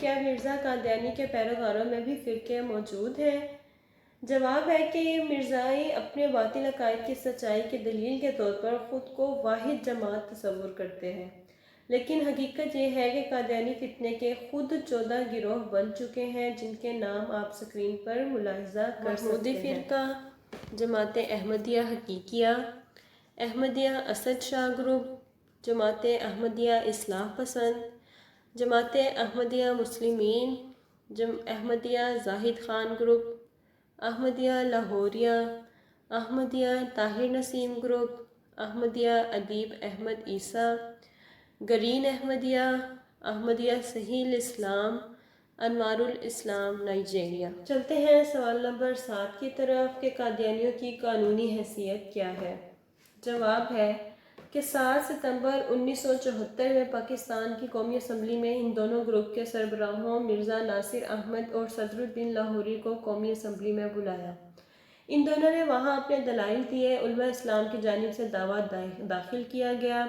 کیا مرزا قادیانی کے پیروکاروں میں بھی فرقے موجود ہیں؟ جواب ہے کہ مرزائی اپنے باطل عقائد کی سچائی کی دلیل کے طور پر خود کو واحد جماعت تصور کرتے ہیں، لیکن حقیقت یہ ہے کہ قادیانی فتنے کے خود 14 گروہ بن چکے ہیں، جن کے نام آپ سکرین پر ملاحظہ کر سکتے ہیں۔ محمودی فرقہ، جماعت احمدیہ حقیقیہ، احمدیہ اسد شاہ گروپ، جماعت احمدیہ اصلاح پسند، جماعت احمدیہ مسلمین، احمدیہ زاہد خان گروپ، احمدیہ لاہوریہ، احمدیہ طاہر نسیم گروپ، احمدیہ ادیب احمد عیسیٰ، گرین احمدیہ، احمدیہ صحیح الاسلام، انوار الاسلام نائجیریا۔ چلتے ہیں سوال نمبر 7 کی طرف کہ قادیانیوں کی قانونی حیثیت کیا ہے؟ جواب ہے کہ 7 ستمبر 1974 میں پاکستان کی قومی اسمبلی میں ان دونوں گروپ کے سربراہوں مرزا ناصر احمد اور صدر الدین لاہوری کو قومی اسمبلی میں بلایا۔ ان دونوں نے وہاں اپنے دلائل دیے، علماء اسلام کی جانب سے دعویٰ داخل کیا گیا،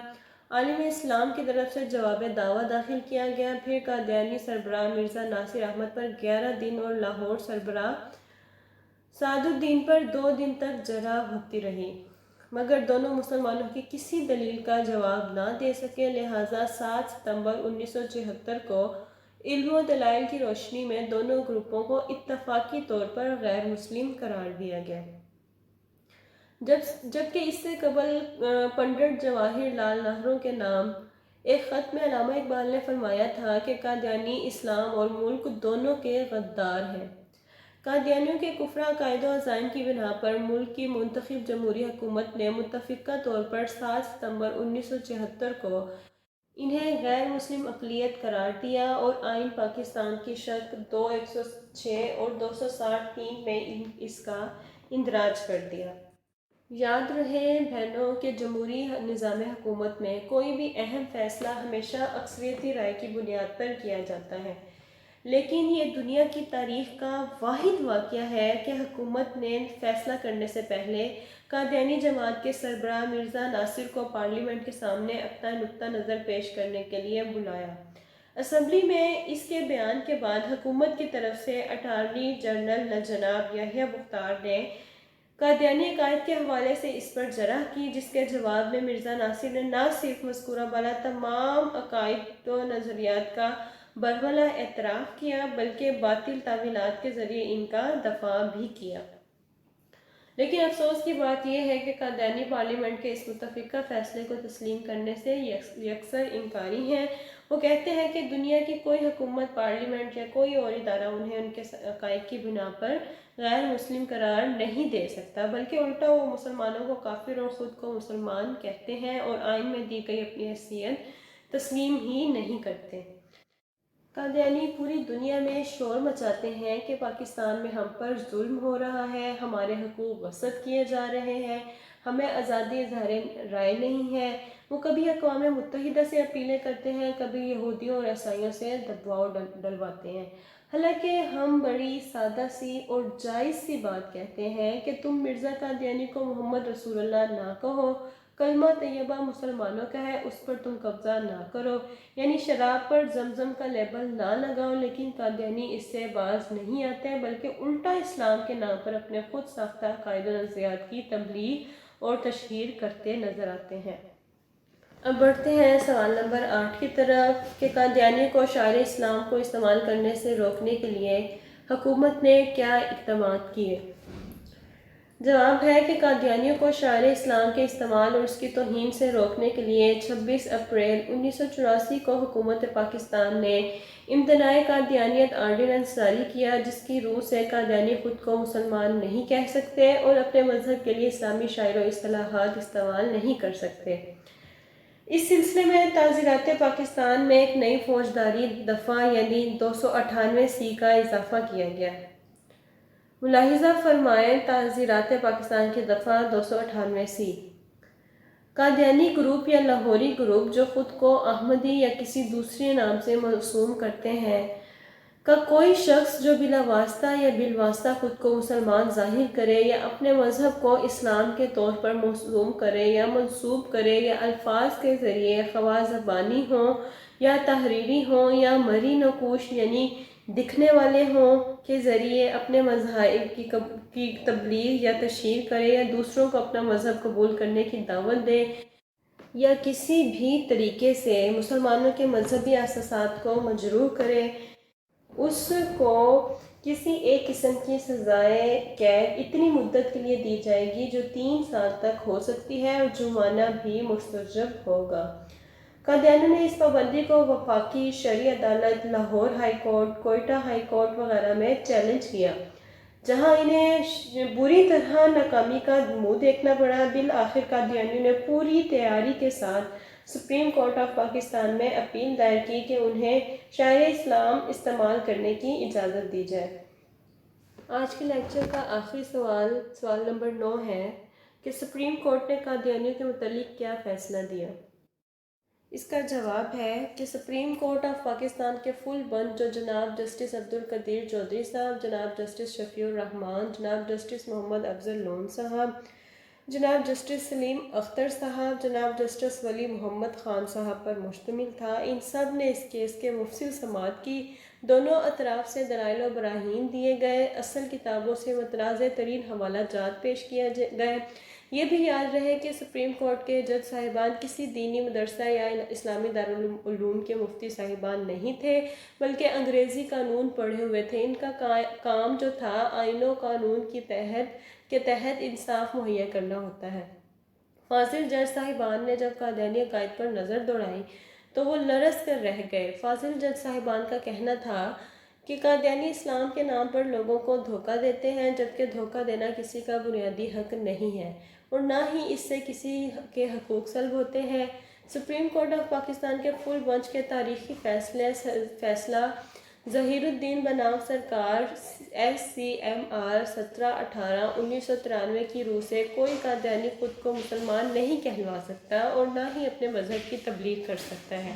عالم اسلام کی طرف سے جواب دعویٰ داخل کیا گیا، پھر قادیانی سربراہ مرزا ناصر احمد پر 11 دن اور لاہور سربراہ سعد الدین پر 2 دن تک جرح ہوتی رہی، مگر دونوں مسلمانوں کی کسی دلیل کا جواب نہ دے سکے، لہٰذا 7 ستمبر 1974 کو علم و دلائل کی روشنی میں دونوں گروپوں کو اتفاقی طور پر غیر مسلم قرار دیا گیا، جبکہ اس سے قبل پنڈت جواہر لال نہرو کے نام ایک خط میں علامہ اقبال نے فرمایا تھا کہ قادیانی اسلام اور ملک دونوں کے غدار ہیں۔ قادیانیوں کے کفر عقائد و عزائم کی بنا پر ملک کی منتخب جمہوری حکومت نے متفقہ طور پر 7 ستمبر 1974 کو انہیں غیر مسلم اقلیت قرار دیا اور آئین پاکستان کی شرط 2(106) اور 260(3) میں اس کا اندراج کر دیا۔ یاد رہے بہنوں کہ جمہوری نظام حکومت میں کوئی بھی اہم فیصلہ ہمیشہ اکثریتی رائے کی بنیاد پر کیا جاتا ہے، لیکن یہ دنیا کی تاریخ کا واحد واقعہ ہے کہ حکومت نے فیصلہ کرنے سے پہلے قادیانی جماعت کے سربراہ مرزا ناصر کو پارلیمنٹ کے سامنے اپنا نقطہ نظر پیش کرنے کے لیے بلایا۔ اسمبلی میں اس کے بیان کے بعد حکومت کی طرف سے اٹارنی جنرل جناب یحییٰ مختار نے قادیانی عقائد کے حوالے سے اس پر جرح کی، جس کے جواب میں مرزا ناصر نے نہ صرف مذکورہ بالا تمام عقائد و نظریات کا برملا اعتراف کیا بلکہ باطل تاویلات کے ذریعے ان کا دفاع بھی کیا۔ لیکن افسوس کی بات یہ ہے کہ قادیانی پارلیمنٹ کے اس متفقہ فیصلے کو تسلیم کرنے سے یکسر انکاری ہیں۔ وہ کہتے ہیں کہ دنیا کی کوئی حکومت، پارلیمنٹ یا کوئی اور ادارہ انہیں ان کے عقائد کی بنا پر غیر مسلم قرار نہیں دے سکتا، بلکہ الٹا وہ مسلمانوں کو کافر اور خود کو مسلمان کہتے ہیں اور آئین میں دی گئی اپنی حیثیت تسلیم ہی نہیں کرتے۔ قادیانی پوری دنیا میں شور مچاتے ہیں کہ پاکستان میں ہم پر ظلم ہو رہا ہے، ہمارے حقوق غصب کیے جا رہے ہیں، ہمیں آزادی اظہار رائے نہیں ہے۔ وہ کبھی اقوام متحدہ سے اپیلیں کرتے ہیں، کبھی یہودیوں اور عیسائیوں سے دباؤ ڈلواتے ہیں، حالانکہ ہم بڑی سادہ سی اور جائز سی بات کہتے ہیں کہ تم مرزا قادیانی کو محمد رسول اللہ نہ کہو، کلمہ طیبہ مسلمانوں کا ہے، اس پر تم قبضہ نہ کرو، یعنی شراب پر زمزم کا لیبل نہ لگاؤ، لیکن قادیانی اس سے باز نہیں آتے بلکہ الٹا اسلام کے نام پر اپنے خود ساختہ عقائد و نظریات کی تبلیغ اور تشہیر کرتے نظر آتے ہیں۔ اب بڑھتے ہیں سوال نمبر 8 کی طرف کہ قادیانی کو شعار اسلام کو استعمال کرنے سے روکنے کے لیے حکومت نے کیا اقدامات کیے؟ جواب ہے کہ قادیانیوں کو شعار اسلام کے استعمال اور اس کی توہین سے روکنے کے لیے 26 اپریل 1984 کو حکومت پاکستان نے امتناع قادیانیت آرڈیننس جاری کیا، جس کی روح سے قادیانی خود کو مسلمان نہیں کہہ سکتے اور اپنے مذہب کے لیے اسلامی شعائر و اصطلاحات استعمال نہیں کر سکتے۔ اس سلسلے میں تعزیرات پاکستان میں ایک نئی فوجداری دفعہ یعنی 298(c) کا اضافہ کیا گیا۔ ملاحظہ فرمائیں تعزیرات پاکستان کی دفعہ 298(c)۔ قادیانی گروپ یا لاہوری گروپ جو خود کو احمدی یا کسی دوسرے نام سے موسوم کرتے ہیں کا کوئی شخص جو بلا واسطہ یا بالواسطہ خود کو مسلمان ظاہر کرے یا اپنے مذہب کو اسلام کے طور پر موسوم کرے یا منسوب کرے یا الفاظ کے ذریعے خواہ زبانی ہوں یا تحریری ہوں یا مری نقوش یعنی دکھنے والے ہوں کے ذریعے اپنے مذاہب کی تبلیغ یا تشہیر کرے، یا دوسروں کو اپنا مذہب قبول کرنے کی دعوت دے، یا کسی بھی طریقے سے مسلمانوں کے مذہبی احساسات کو مجروح کرے، اس کو کسی ایک قسم کی سزائے قید اتنی مدت کے لیے دی جائے گی جو 3 سال تک ہو سکتی ہے، اور جرمانہ بھی مستجب ہوگا۔ قادیانیوں نے اس پابندی کو وفاقی شرعی عدالت، Lahore high court, Quetta high court وغیرہ میں چیلنج کیا، جہاں انہیں بری طرح ناکامی کا منہ دیکھنا پڑا۔ بالآخر قادیانیوں نے پوری تیاری کے ساتھ سپریم کورٹ آف پاکستان میں اپیل دائر کی کہ انہیں شعائر اسلام استعمال کرنے کی اجازت دی جائے۔ آج کے لیکچر کا آخری سوال نمبر 9 ہے کہ سپریم کورٹ نے قادیانیوں کے متعلق کیا فیصلہ دیا؟ اس کا جواب ہے کہ سپریم کورٹ آف پاکستان کے فل بنچ، جو جناب جسٹس عبدالقدیر چودھری صاحب، جناب جسٹس شفیع الرحمان، جناب جسٹس محمد افضل لون صاحب، جناب جسٹس سلیم اختر صاحب، جناب جسٹس ولی محمد خان صاحب پر مشتمل تھا، ان سب نے اس کیس کے مفصل سماعت کی، دونوں اطراف سے دلائل و براہین دیے گئے، اصل کتابوں سے متنازع ترین حوالہ جات پیش کیے گئے۔ یہ بھی یاد رہے کہ سپریم کورٹ کے جج صاحبان کسی دینی مدرسہ یا اسلامی دارالعلوم کے مفتی صاحبان نہیں تھے، بلکہ انگریزی قانون پڑھے ہوئے تھے۔ ان کا کام جو تھا آئین و قانون کے تحت انصاف مہیا کرنا ہوتا ہے۔ فاضل جج صاحبان نے جب قادیانی عقائد پر نظر دوڑائی تو وہ لرز کر رہ گئے۔ فاضل جج صاحبان کا کہنا تھا کہ قادیانی اسلام کے نام پر لوگوں کو دھوکہ دیتے ہیں، جبکہ دھوکہ دینا کسی کا بنیادی حق نہیں ہے، اور نہ ہی اس سے کسی کے حقوق سلب ہوتے ہیں۔ سپریم کورٹ آف پاکستان کے فل بنچ کے تاریخی فیصلہ ظہیر الدین بناو سرکار SCMR 17/18/1993 کی روح سے کوئی قادیانی خود کو مسلمان نہیں کہلوا سکتا اور نہ ہی اپنے مذہب کی تبلیغ کر سکتا ہے۔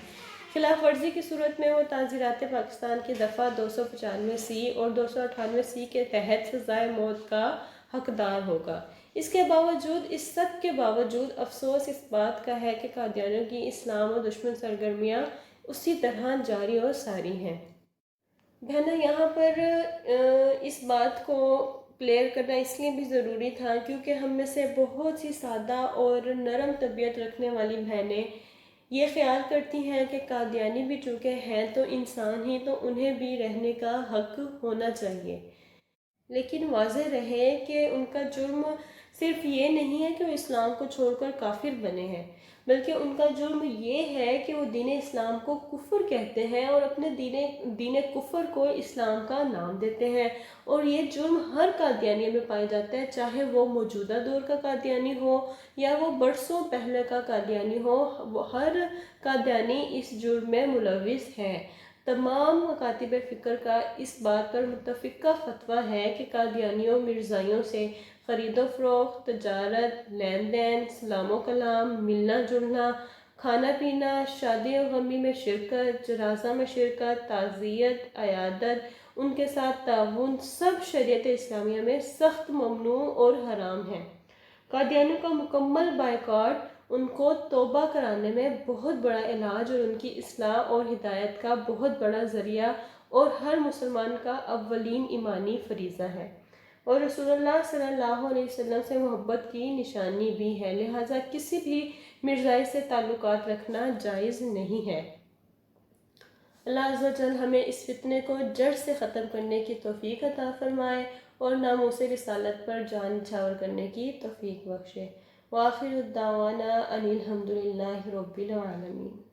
خلاف ورزی کی صورت میں وہ تعزیرات پاکستان کی دفعہ 295C اور 298C کے تحت سزائے موت کا حقدار ہوگا۔ اس سب کے باوجود افسوس اس بات کا ہے کہ قادیانیوں کی اسلام و دشمن سرگرمیاں اسی طرح جاری اور ساری ہیں۔ بہنوں، یہاں پر اس بات کو کلیئر کرنا اس لیے بھی ضروری تھا کیونکہ ہم میں سے بہت سی سادہ اور نرم طبیعت رکھنے والی بہنیں یہ خیال کرتی ہیں کہ قادیانی بھی چونکہ ہیں تو انسان ہی، تو انہیں بھی رہنے کا حق ہونا چاہیے۔ لیکن واضح رہے کہ ان کا جرم صرف یہ نہیں ہے کہ وہ اسلام کو چھوڑ کر کافر بنے ہیں، بلکہ ان کا جرم یہ ہے کہ وہ دین اسلام کو کفر کہتے ہیں اور اپنے دین کفر کو اسلام کا نام دیتے ہیں، اور یہ جرم ہر قادیانی میں پایا جاتا ہے، چاہے وہ موجودہ دور کا قادیانی ہو یا وہ برسوں پہلے کا قادیانی ہو، ہر قادیانی اس جرم میں ملوث ہے۔ تمام مکاتب فکر کا اس بات پر متفقہ فتویٰ ہے کہ قادیانیوں مرزائیوں سے خرید و فروخت، تجارت، لین دین، سلام و کلام، ملنا جلنا، کھانا پینا، شادی و غمی میں شرکت، جنازہ میں شرکت، تعزیت، عیادت، ان کے ساتھ تعاون، سب شریعت اسلامیہ میں سخت ممنوع اور حرام ہے۔ قادیانیوں کا مکمل بائیکاٹ ان کو توبہ کرانے میں بہت بڑا علاج اور ان کی اصلاح اور ہدایت کا بہت بڑا ذریعہ اور ہر مسلمان کا اولین ایمانی فریضہ ہے، اور رسول اللہ صلی اللہ علیہ وسلم سے محبت کی نشانی بھی ہے، لہٰذا کسی بھی مرزائی سے تعلقات رکھنا جائز نہیں ہے۔ اللہ عز و جل ہمیں اس فتنے کو جڑ سے ختم کرنے کی توفیق عطا فرمائے اور ناموس رسالت پر جان نچھاور کرنے کی توفیق بخشے۔ وآخر الدعوانا ان الحمد للہ رب العالمین۔